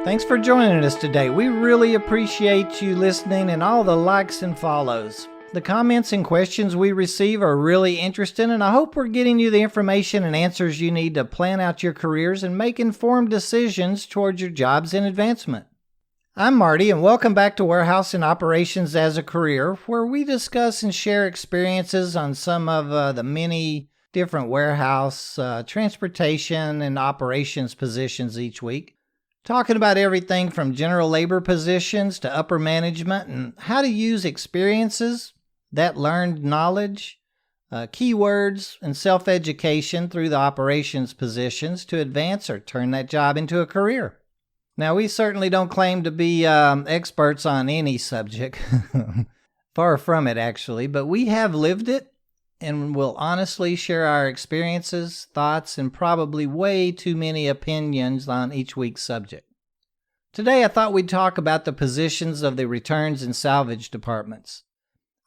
Thanks for joining us today. We really appreciate you listening and all the likes and follows. The comments and questions we receive are really interesting, and I hope we're getting you the information and answers you need to plan out your careers and make informed decisions towards your jobs and advancement. I'm Marty, and welcome back to Warehouse and Operations as a Career, where we discuss and share experiences on some of the many different warehouse, transportation, and operations positions each week. Talking about everything from general labor positions to upper management and how to use experiences, that learned knowledge, keywords, and self-education through the operations positions to advance or turn that job into a career. Now, we certainly don't claim to be experts on any subject. Far from it, actually, but we have lived it and will honestly share our experiences, thoughts, and probably way too many opinions on each week's subject. Today, I thought we'd talk about the positions of the returns and salvage departments.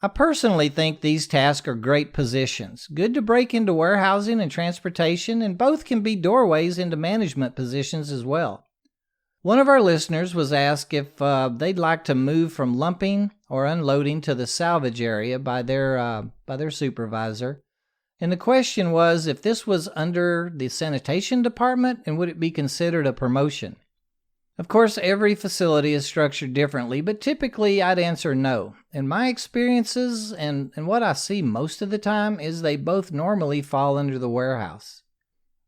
I personally think these tasks are great positions, good to break into warehousing and transportation, and both can be doorways into management positions as well. One of our listeners was asked if they'd like to move from lumping or unloading to the salvage area by their supervisor. And the question was if this was under the sanitation department and would it be considered a promotion. Of course, every facility is structured differently, but typically I'd answer no. In my experiences and what I see most of the time is they both normally fall under the warehouse.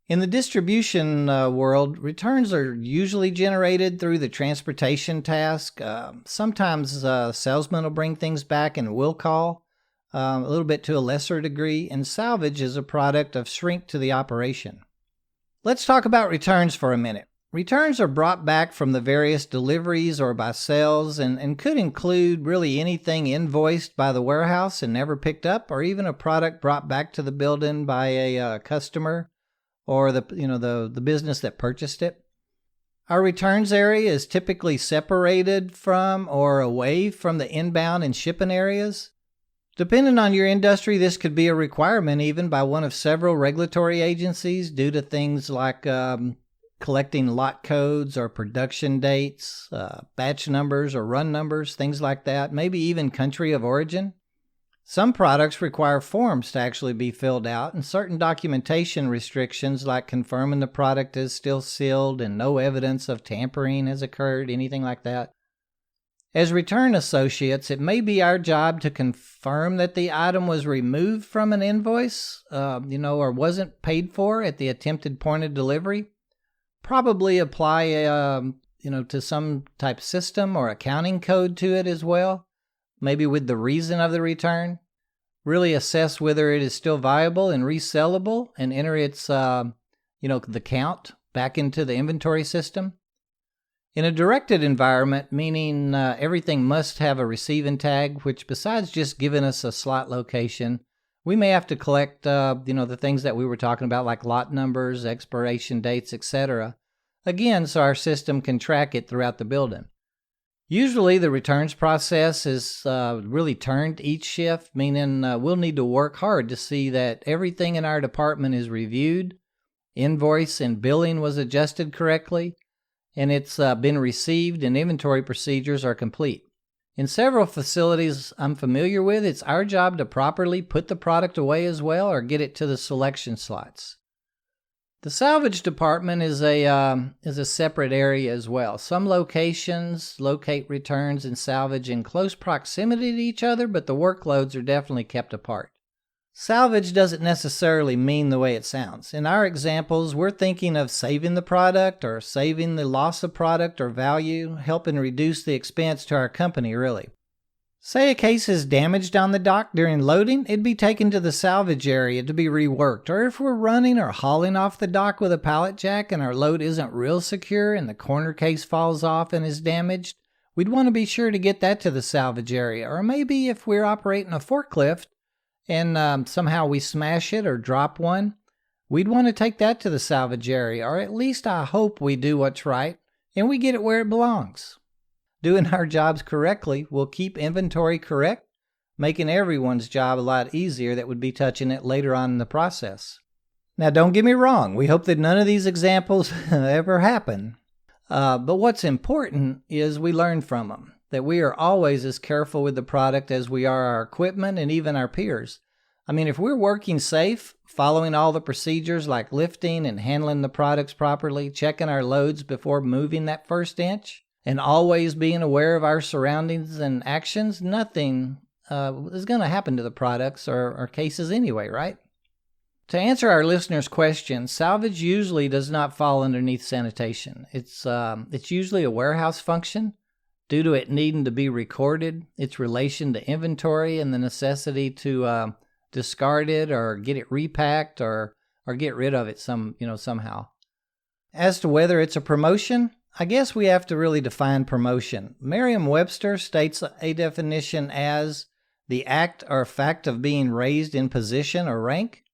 In the distribution world, returns are usually generated through the transportation task. Sometimes salesmen will bring things back and will call, a little bit to a lesser degree, and salvage is a product of shrink to the operation. Let's talk about returns for a minute. Returns are brought back from the various deliveries or by sales and could include really anything invoiced by the warehouse and never picked up, or even a product brought back to the building by a customer or the business that purchased it. Our returns area is typically separated from or away from the inbound and shipping areas. Depending on your industry, this could be a requirement even by one of several regulatory agencies due to things like collecting lot codes or production dates, batch numbers or run numbers, things like that, maybe even country of origin. Some products require forms to actually be filled out, and certain documentation restrictions like confirming the product is still sealed and no evidence of tampering has occurred, anything like that. As return associates, it may be our job to confirm that the item was removed from an invoice, or wasn't paid for at the attempted point of delivery. Probably apply, to some type system or accounting code to it as well. Maybe with the reason of the return. Really assess whether it is still viable and resellable and enter its, the count back into the inventory system. In a directed environment, meaning everything must have a receiving tag, which besides just giving us a slot location, we may have to collect, the things that we were talking about, like lot numbers, expiration dates, etc. Again, so our system can track it throughout the building. Usually the returns process is really turned each shift, meaning we'll need to work hard to see that everything in our department is reviewed, invoice and billing was adjusted correctly, and it's been received and inventory procedures are complete. In several facilities I'm familiar with, it's our job to properly put the product away as well or get it to the selection slots. The salvage department is a separate area as well. Some locations locate returns and salvage in close proximity to each other, but the workloads are definitely kept apart. Salvage doesn't necessarily mean the way it sounds. In our examples, we're thinking of saving the product or saving the loss of product or value, helping reduce the expense to our company, really. Say a case is damaged on the dock during loading, it'd be taken to the salvage area to be reworked. Or if we're running or hauling off the dock with a pallet jack and our load isn't real secure and the corner case falls off and is damaged, we'd want to be sure to get that to the salvage area. Or maybe if we're operating a forklift and somehow we smash it or drop one, we'd want to take that to the salvage area. Or at least I hope we do what's right and we get it where it belongs. Doing our jobs correctly will keep inventory correct, making everyone's job a lot easier that would be touching it later on in the process. Now, don't get me wrong. We hope that none of these examples ever happen. But what's important is we learn from them, that we are always as careful with the product as we are our equipment and even our peers. I mean, if we're working safe, following all the procedures like lifting and handling the products properly, checking our loads before moving that first inch, and always being aware of our surroundings and actions, nothing is going to happen to the products or cases anyway, right? To answer our listeners' question, salvage usually does not fall underneath sanitation. It's usually a warehouse function due to it needing to be recorded, its relation to inventory, and the necessity to discard it or get it repacked or get rid of it somehow. As to whether it's a promotion, I guess we have to really define promotion. Merriam-Webster states a definition as the act or fact of being raised in position or rank.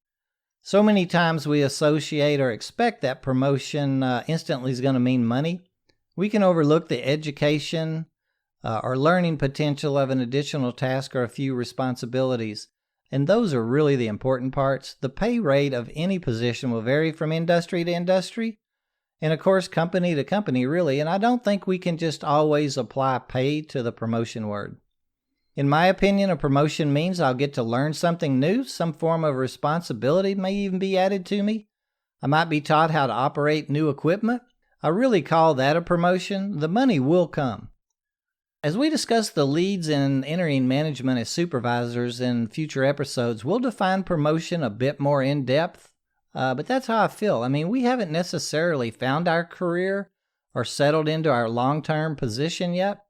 So many times we associate or expect that promotion instantly is going to mean money. We can overlook the education or learning potential of an additional task or a few responsibilities. And those are really the important parts. The pay rate of any position will vary from industry to industry, and of course company to company really, and I don't think we can just always apply pay to the promotion word. In my opinion, a promotion means I'll get to learn something new, some form of responsibility may even be added to me. I might be taught how to operate new equipment. I really call that a promotion. The money will come. As we discuss the leads in entering management as supervisors in future episodes, we'll define promotion a bit more in depth, but that's how I feel. I mean, we haven't necessarily found our career or settled into our long-term position yet.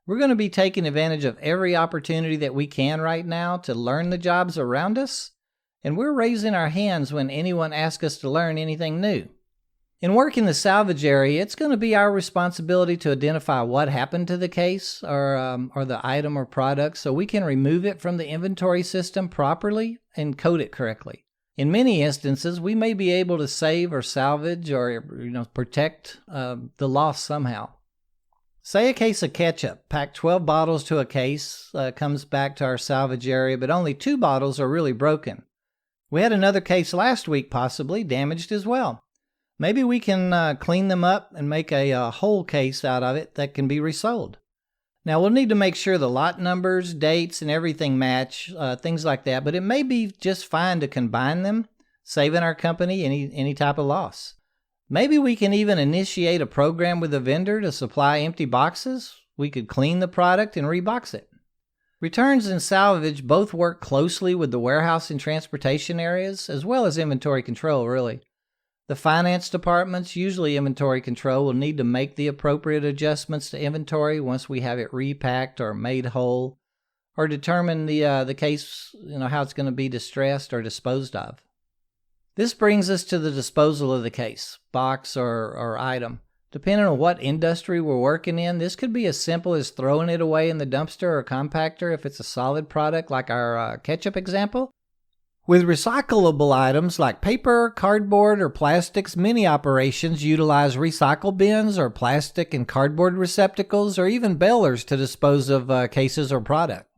We're going to be taking advantage of every opportunity that we can right now to learn the jobs around us, and we're raising our hands when anyone asks us to learn anything new. In working the salvage area, it's going to be our responsibility to identify what happened to the case or the item or product so we can remove it from the inventory system properly and code it correctly. In many instances, we may be able to save or salvage or protect the loss somehow. Say a case of ketchup, packed 12 bottles to a case, comes back to our salvage area, but only 2 bottles are really broken. We had another case last week possibly damaged as well. Maybe we can clean them up and make a whole case out of it that can be resold. Now, we'll need to make sure the lot numbers, dates, and everything match, things like that, but it may be just fine to combine them, saving our company any type of loss. Maybe we can even initiate a program with the vendor to supply empty boxes. We could clean the product and rebox it. Returns and salvage both work closely with the warehouse and transportation areas, as well as inventory control, really. The finance departments, usually inventory control, will need to make the appropriate adjustments to inventory once we have it repacked or made whole, or determine the case, how it's going to be distressed or disposed of. This brings us to the disposal of the case, box or item. Depending on what industry we're working in, this could be as simple as throwing it away in the dumpster or compactor if it's a solid product like our ketchup example. With recyclable items like paper, cardboard, or plastics, many operations utilize recycle bins or plastic and cardboard receptacles or even balers to dispose of cases or product.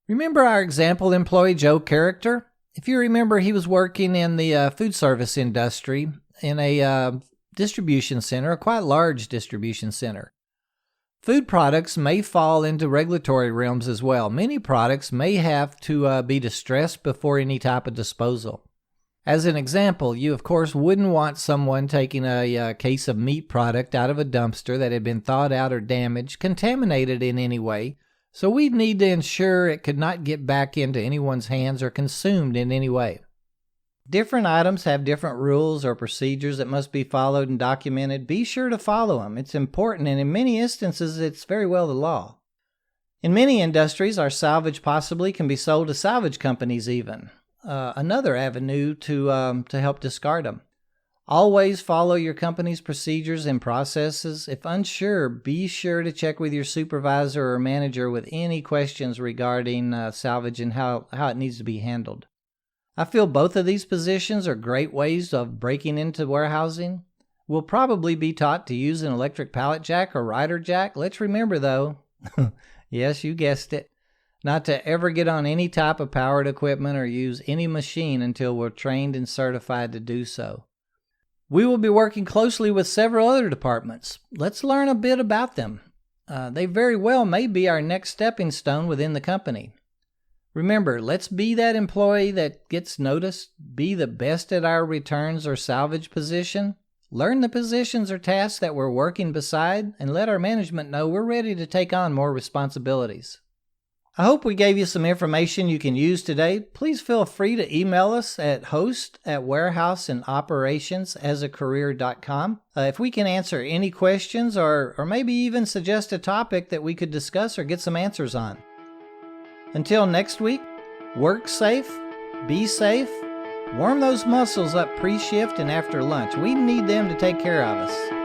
Remember our example employee Joe character? If you remember, he was working in the food service industry in a distribution center, a quite large distribution center. Food products may fall into regulatory realms as well. Many products may have to be distressed before any type of disposal. As an example, you of course wouldn't want someone taking a case of meat product out of a dumpster that had been thawed out or damaged, contaminated in any way, so we'd need to ensure it could not get back into anyone's hands or consumed in any way. Different items have different rules or procedures that must be followed and documented. Be sure to follow them. It's important, and in many instances, it's very well the law. In many industries, our salvage possibly can be sold to salvage companies even. Another avenue to help discard them. Always follow your company's procedures and processes. If unsure, be sure to check with your supervisor or manager with any questions regarding salvage and how it needs to be handled. I feel both of these positions are great ways of breaking into warehousing. We'll probably be taught to use an electric pallet jack or rider jack. Let's remember though, yes, you guessed it, not to ever get on any type of powered equipment or use any machine until we're trained and certified to do so. We will be working closely with several other departments. Let's learn a bit about them. They very well may be our next stepping stone within the company. Remember, let's be that employee that gets noticed, be the best at our returns or salvage position, learn the positions or tasks that we're working beside, and let our management know we're ready to take on more responsibilities. I hope we gave you some information you can use today. Please feel free to email us at host@warehouseandoperationsasacareer.com if we can answer any questions or maybe even suggest a topic that we could discuss or get some answers on. Until next week, work safe, be safe, warm those muscles up pre-shift and after lunch. We need them to take care of us.